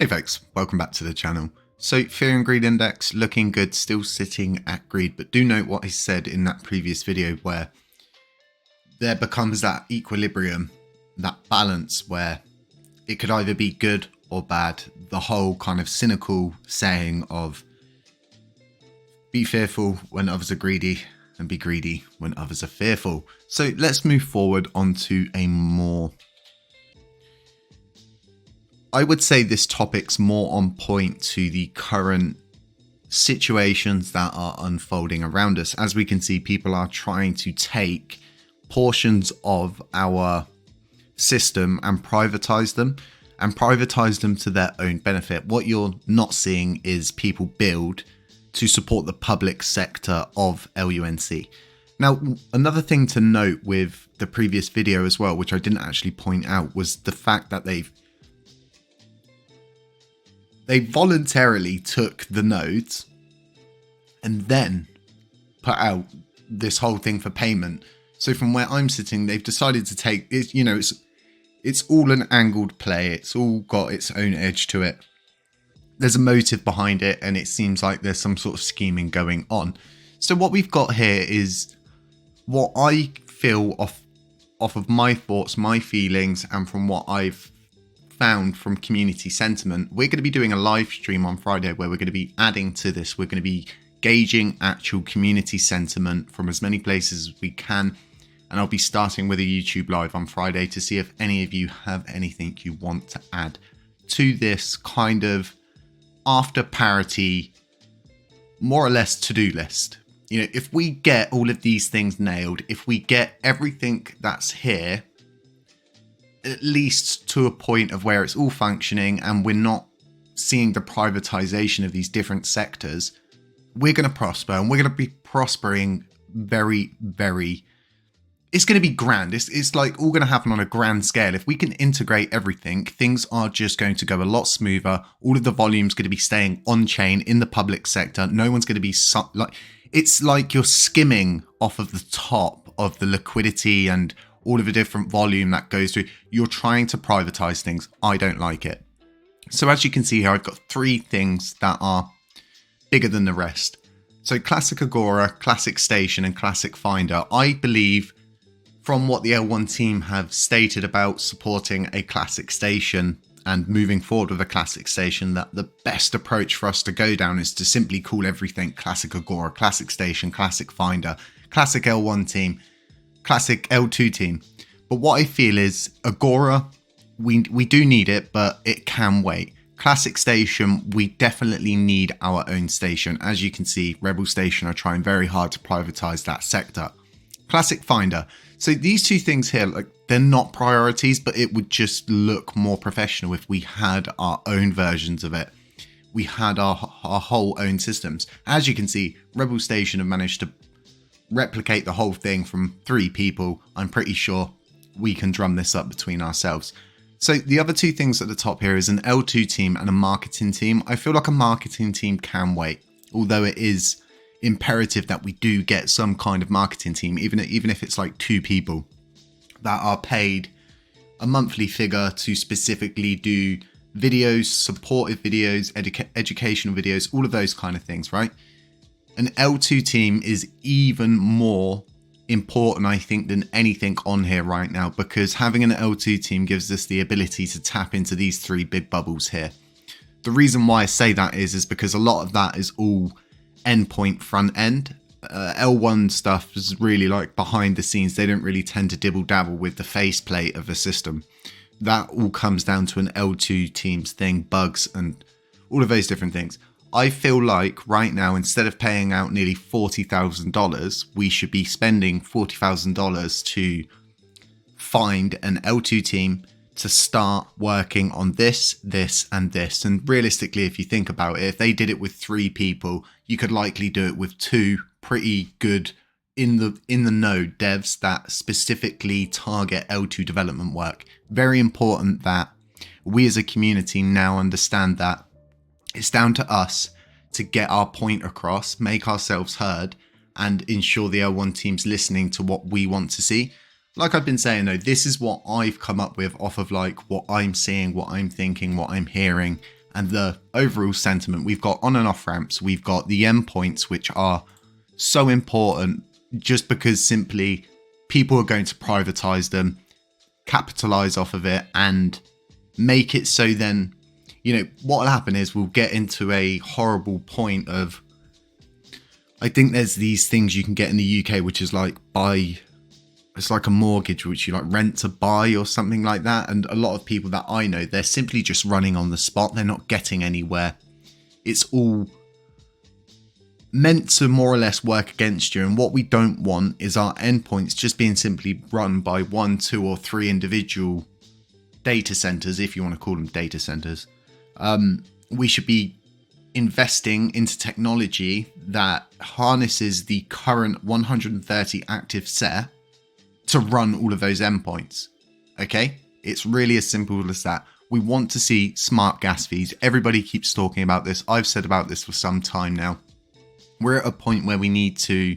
Hey folks, welcome back to the channel. So fear and greed index looking good, still sitting at greed, but do note what I said in that previous video where there becomes that equilibrium, that balance where it could either be good or bad. The whole kind of cynical saying of be fearful when others are greedy and be greedy when others are fearful. So let's move forward onto a more, I would say this topic's more on point to the current situations that are unfolding around us. As we can see, people are trying to take portions of our system and privatize them to their own benefit. What you're not seeing is people build to support the public sector of LUNC. Now, another thing to note with the previous video as well, which I didn't actually point out, was the fact that they voluntarily took the nodes and then put out this whole thing for payment. So from where I'm sitting, they've decided to take it, you know, it's all an angled play. It's all got its own edge to it. There's a motive behind it, and it seems like there's some sort of scheming going on. So what we've got here is what I feel off of my thoughts, my feelings, and from what I've found from community sentiment. We're going to be doing a live stream on Friday where we're going to be adding to this. We're going to be gauging actual community sentiment from as many places as we can. And I'll be starting with a YouTube live on Friday to see if any of you have anything you want to add to this kind of after parity, more or less to-do list. You know, if we get all of these things nailed, if we get everything that's here, at least to a point of where it's all functioning and we're not seeing the privatization of these different sectors, we're going to prosper, and we're going to be prospering very, very, it's going to be grand. It's like all going to happen on a grand scale. If we can integrate everything, things are just going to go a lot smoother. All of the volume's going to be staying on chain in the public sector. No one's going to be like, it's like you're skimming off of the top of the liquidity and all of the different volume that goes through. You're trying to privatize things. I don't like it. So as you can see here, I've got three things that are bigger than the rest. So Classic Agora, Classic Station, and Classic Finder. I believe from what the L1 team have stated about supporting a Classic Station and moving forward with a Classic Station, that the best approach for us to go down is to simply call everything Classic Agora, Classic Station, Classic Finder, Classic L1 team, Classic L2 team. But what I feel is Agora, we do need it, but it can wait. Classic Station, we definitely need our own station. As you can see, Rebel Station are trying very hard to privatize that sector. Classic Finder. So these two things here, like, they're not priorities, but it would just look more professional if we had our own versions of it. We had our whole own systems. As you can see, Rebel Station have managed to replicate the whole thing from 3 people. I'm pretty sure we can drum this up between ourselves. So the other two things at the top here is an L2 team and a marketing team. I feel like a marketing team can wait, although it is imperative that we do get some kind of marketing team, even if it's like 2 people that are paid a monthly figure to specifically do videos, supportive videos, educational videos, all of those kind of things, right? An L2 team is even more important, I think, than anything on here right now, because having an L2 team gives us the ability to tap into these 3 big bubbles here. The reason why I say that is because a lot of that is all endpoint front end. L1 stuff is really like behind the scenes. They don't really tend to dibble dabble with the faceplate of the system. That all comes down to an L2 team's thing, bugs and all of those different things. I feel like right now, instead of paying out nearly $40,000, we should be spending $40,000 to find an L2 team to start working on this, this, and this. And realistically, if you think about it, if they did it with 3 people, you could likely do it with 2 pretty good in the node devs that specifically target L2 development work. Very important that we as a community now understand that it's down to us to get our point across, make ourselves heard, and ensure the L1 team's listening to what we want to see. Like I've been saying though, this is what I've come up with off of like what I'm seeing, what I'm thinking, what I'm hearing, and the overall sentiment. We've got on and off ramps. We've got the endpoints, which are so important just because simply people are going to privatize them, capitalize off of it, and make it so then, you know, what will happen is we'll get into a horrible point of, I think there's these things you can get in the UK, which is like it's like a mortgage, which you like rent to buy or something like that. And a lot of people that I know, they're simply just running on the spot. They're not getting anywhere. It's all meant to more or less work against you. And what we don't want is our endpoints just being simply run by 1, 2, or 3 individual data centers, if you want to call them data centers. We should be investing into technology that harnesses the current 130 active set to run all of those endpoints. Okay, it's really as simple as that. We want to see smart gas fees. Everybody keeps talking about this. I've said about this for some time now. We're at a point where we need to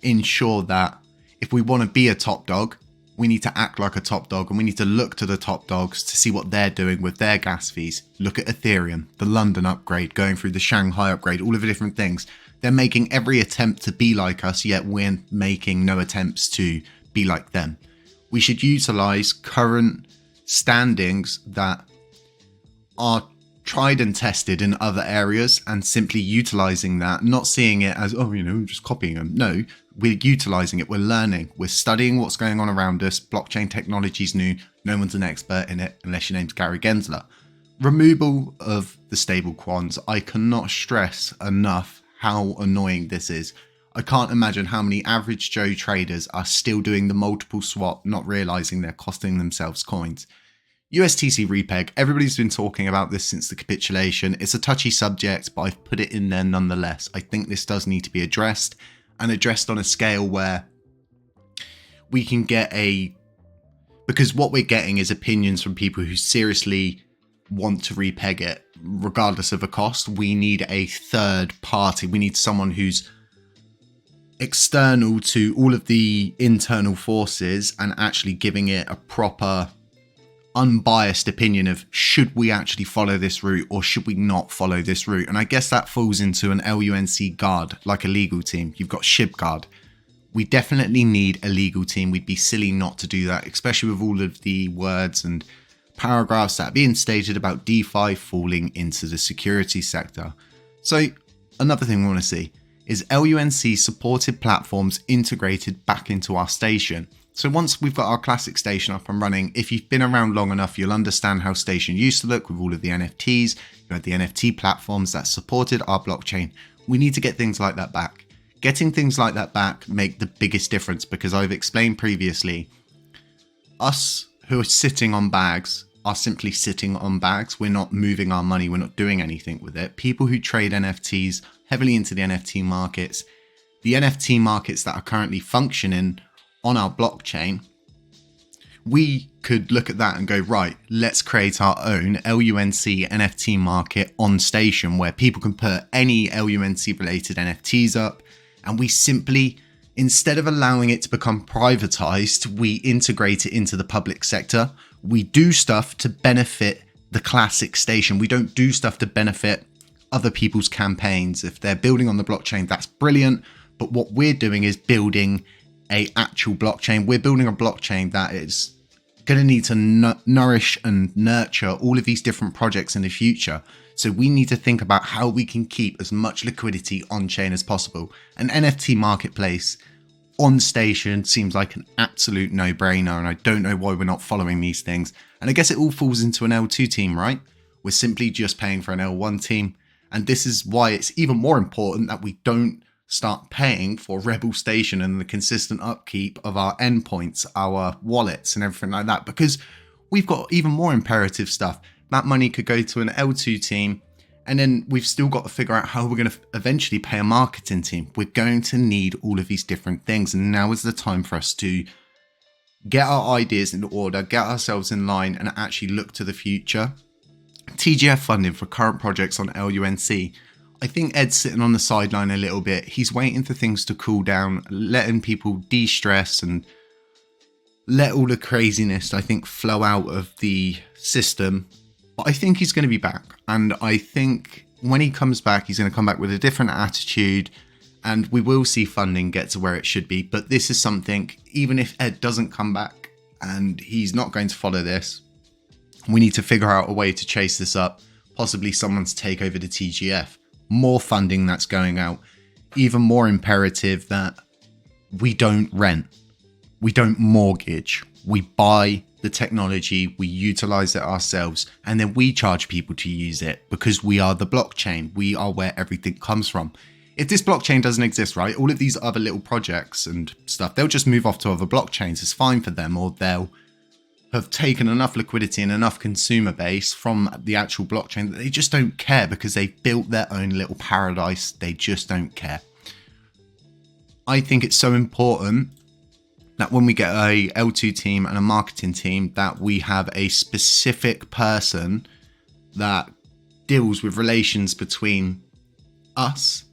ensure that if we want to be a top dog, we need to act like a top dog, and we need to look to the top dogs to see what they're doing with their gas fees. Look at Ethereum, the London upgrade, going through the Shanghai upgrade, all of the different things. They're making every attempt to be like us, yet we're making no attempts to be like them. We should utilize current standings that are tried and tested in other areas and simply utilizing that, not seeing it as, oh, you know, just copying them. No, we're utilizing it. We're learning. We're studying what's going on around us. Blockchain technology is new. No one's an expert in it unless your name's Gary Gensler. Removal of the stable coins. I cannot stress enough how annoying this is. I can't imagine how many average Joe traders are still doing the multiple swap, not realizing they're costing themselves coins. USTC repeg, everybody's been talking about this since the capitulation. It's a touchy subject, but I've put it in there nonetheless. I think this does need to be addressed, and addressed on a scale where we can get because what we're getting is opinions from people who seriously want to repeg it, regardless of the cost. We need a third party. We need someone who's external to all of the internal forces and actually giving it a proper unbiased opinion of, should we actually follow this route or should we not follow this route? And I guess that falls into an LUNC guard, like a legal team. You've got SHIB guard. We definitely need a legal team. We'd be silly not to do that, especially with all of the words and paragraphs that are being stated about DeFi falling into the security sector. So another thing we want to see is LUNC supported platforms integrated back into our station. So once we've got our classic station up and running, if you've been around long enough, you'll understand how station used to look with all of the NFTs. You had the NFT platforms that supported our blockchain. We need to get things like that back. Getting things like that back make the biggest difference, because I've explained previously, us who are sitting on bags are simply sitting on bags. We're not moving our money. We're not doing anything with it. People who trade NFTs heavily into the NFT markets that are currently functioning on our blockchain, we could look at that and go, right, let's create our own LUNC NFT market on station where people can put any LUNC related NFTs up, and we simply, instead of allowing it to become privatized, we integrate it into the public sector. We do stuff to benefit the classic station. We don't do stuff to benefit other people's campaigns. If they're building on the blockchain, that's brilliant. But what we're doing is building a actual blockchain. We're building a blockchain that is going to need to nourish and nurture all of these different projects in the future. So we need to think about how we can keep as much liquidity on chain as possible. An NFT marketplace on station seems like an absolute no-brainer, and I don't know why we're not following these things. And I guess it all falls into an L2 team, right? We're simply just paying for an L1 team. And this is why it's even more important that we don't start paying for Rebel Station and the consistent upkeep of our endpoints, our wallets and everything like that, because we've got even more imperative stuff. That money could go to an L2 team, and then we've still got to figure out how we're going to eventually pay a marketing team. We're going to need all of these different things, and now is the time for us to get our ideas in order, get ourselves in line, and actually look to the future. TGF funding for current projects on LUNC. I think Ed's sitting on the sideline a little bit. He's waiting for things to cool down, letting people de-stress and let all the craziness, I think, flow out of the system But I think he's going to be back. And I think when he comes back, he's going to come back with a different attitude. And we will see funding get to where it should be. But this is something, even if Ed doesn't come back and he's not going to follow this, we need to figure out a way to chase this up. Possibly someone to take over the TGF. More funding that's going out. Even more imperative that we don't rent. We don't mortgage. We buy the technology, we utilize it ourselves, and then we charge people to use it because we are the blockchain. We are where everything comes from. If this blockchain doesn't exist, right, all of these other little projects and stuff, they'll just move off to other blockchains. It's fine for them, or they'll have taken enough liquidity and enough consumer base from the actual blockchain that they just don't care because they've built their own little paradise. They just don't care. I think it's so important that when we get a L2 team and a marketing team, that we have a specific person that deals with relations between us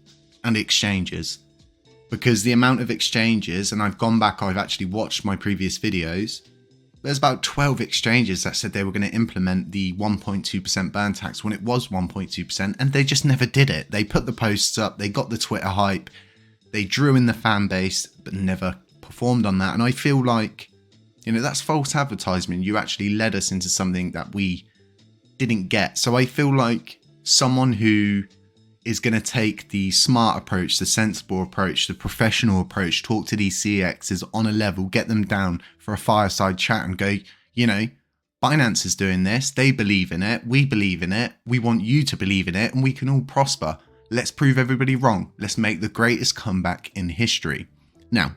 and exchanges. Because the amount of exchanges, and I've gone back, I've actually watched my previous videos, there's about 12 exchanges that said they were going to implement the 1.2% burn tax when it was 1.2%, and they just never did it. They put the posts up, they got the Twitter hype, they drew in the fan base, but never performed on that. And I feel like, you know, that's false advertisement. You actually led us into something that we didn't get. So I feel like someone who is going to take the smart approach, the sensible approach, the professional approach, talk to these CXs on a level, get them down for a fireside chat and go, you know, Binance is doing this. They believe in it. We believe in it. We want you to believe in it, and we can all prosper. Let's prove everybody wrong. Let's make the greatest comeback in history. Now,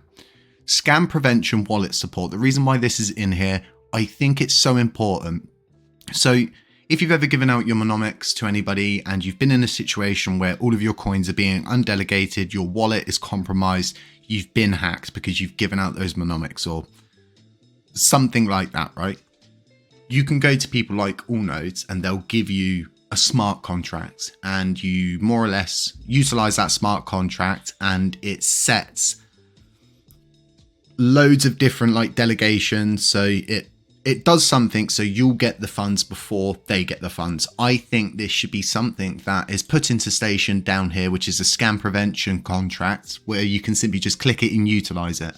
scam prevention wallet support. The reason why this is in here, I think it's so important. So if you've ever given out your monomics to anybody and you've been in a situation where all of your coins are being undelegated, your wallet is compromised, you've been hacked because you've given out those monomics or something like that, right? You can go to people like Allnodes and they'll give you a smart contract, and you more or less utilize that smart contract, and it sets loads of different like delegations. So it does something so you'll get the funds before they get the funds. I think this should be something that is put into station down here, which is a scam prevention contract where you can simply just click it and utilize it.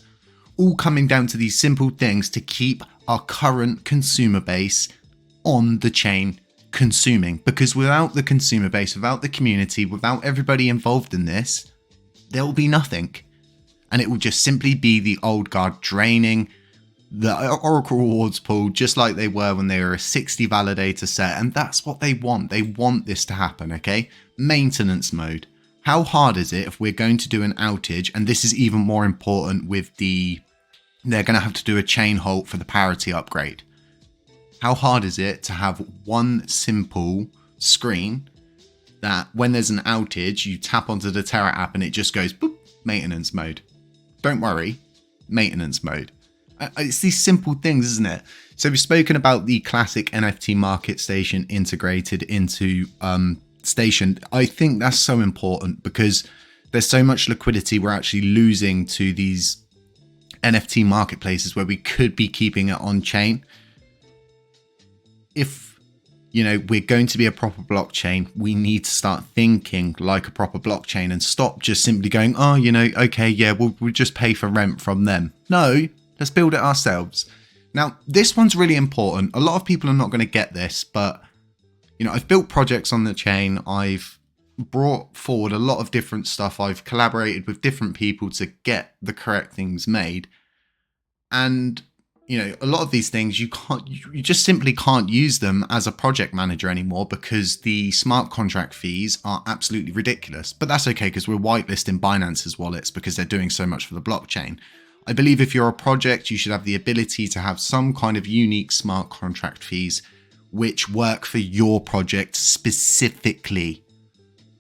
All coming down to these simple things to keep our current consumer base on the chain consuming, because without the consumer base, without the community, without everybody involved in this, there will be nothing. And it will just simply be the old guard draining the Oracle rewards pool just like they were when they were a 60 validator set. And that's what they want. They want this to happen, okay? Maintenance mode. How hard is it if we're going to do an outage? And this is even more important with they're going to have to do a chain halt for the parity upgrade. How hard is it to have one simple screen that when there's an outage, you tap onto the Terra app and it just goes, boop, maintenance mode. Don't worry, maintenance mode. It's these simple things, isn't it? So we've spoken about the classic NFT market station integrated into station. I think that's so important because there's so much liquidity we're actually losing to these NFT marketplaces where we could be keeping it on chain. If, you know, we're going to be a proper blockchain, we need to start thinking like a proper blockchain and stop just simply going, oh, you know, okay, yeah, we'll just pay for rent from them. No, let's build it ourselves. Now, this one's really important. A lot of people are not going to get this, but, you know, I've built projects on the chain. I've brought forward a lot of different stuff. I've collaborated with different people to get the correct things made. And, you know, a lot of these things, you just simply can't use them as a project manager anymore because the smart contract fees are absolutely ridiculous. But that's okay because we're whitelisting Binance's wallets because they're doing so much for the blockchain. I believe if you're a project, you should have the ability to have some kind of unique smart contract fees which work for your project specifically.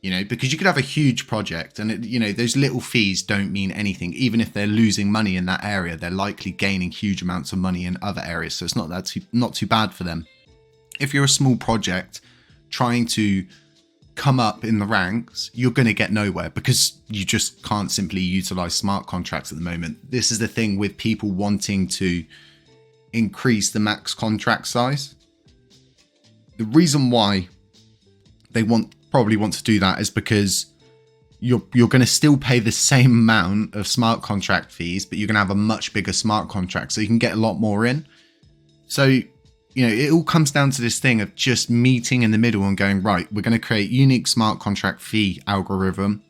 You know, because you could have a huge project and, you know, those little fees don't mean anything. Even if they're losing money in that area, they're likely gaining huge amounts of money in other areas. So it's not too bad for them. If you're a small project trying to come up in the ranks, you're going to get nowhere because you just can't simply utilize smart contracts at the moment. This is the thing with people wanting to increase the max contract size. The reason why they probably want to do that is because you're going to still pay the same amount of smart contract fees, but you're going to have a much bigger smart contract, so you can get a lot more in. So, it all comes down to this thing of just meeting in the middle and going, right, we're going to create unique smart contract fee algorithm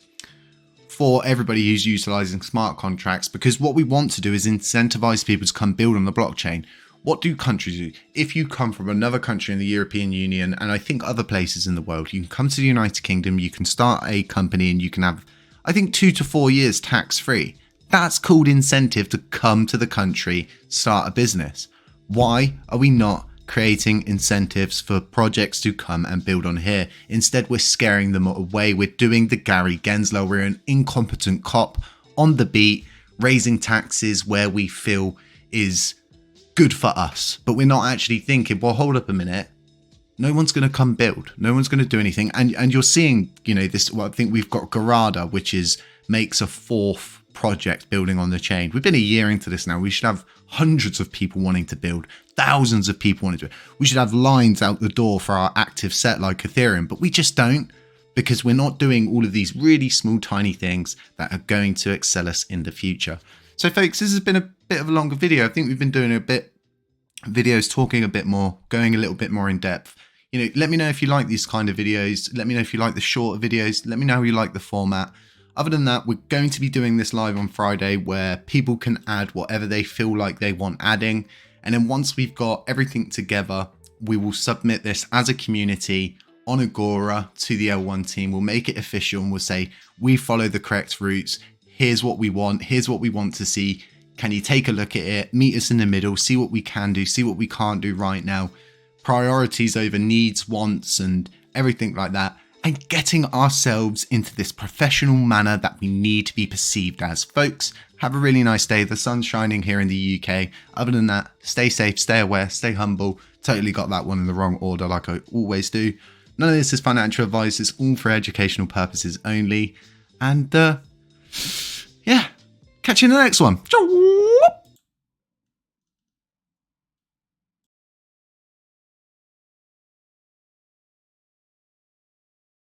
for everybody who's utilizing smart contracts, because what we want to do is incentivize people to come build on the blockchain. What do countries do? If you come from another country in the European Union, and I think other places in the world, you can come to the United Kingdom, you can start a company, and you can have, I think, 2 to 4 years tax-free. That's called incentive to come to the country, start a business. Why are we not creating incentives for projects to come and build on here? Instead, we're scaring them away. We're doing the Gary Gensler. We're an incompetent cop on the beat, raising taxes where we feel is good for us. But we're not actually thinking, well, hold up a minute. No one's going to come build. No one's going to do anything. And you're seeing, this, well, I think we've got Garada, which makes a 4th project building on the chain. We've been a year into this now. We should have hundreds of people wanting to build, thousands of people wanting to. We should have lines out the door for our active set like Ethereum, but we just don't, because we're not doing all of these really small, tiny things that are going to excel us in the future. So folks, this has been a bit of a longer video. I think we've been doing videos talking a bit more, going a little bit more in depth. Let me know if you like these kind of videos. Let me know if you like the shorter videos. Let me know how you like the format. Other than that, we're going to be doing this live on Friday, where people can add whatever they feel like they want adding. And then once we've got everything together, we will submit this as a community on Agora to the L1 team. We'll make it official and we'll say, we follow the correct routes. Here's what we want. Here's what we want to see. Can you take a look at it? Meet us in the middle, see what we can do, see what we can't do right now. Priorities over needs, wants, and everything like that. And getting ourselves into this professional manner that we need to be perceived as. Folks, have a really nice day. The sun's shining here in the UK. Other than that, stay safe, stay aware, stay humble. Totally got that one in the wrong order like I always do. None of this is financial advice. It's all for educational purposes only. And yeah, catch you in the next one. Ciao.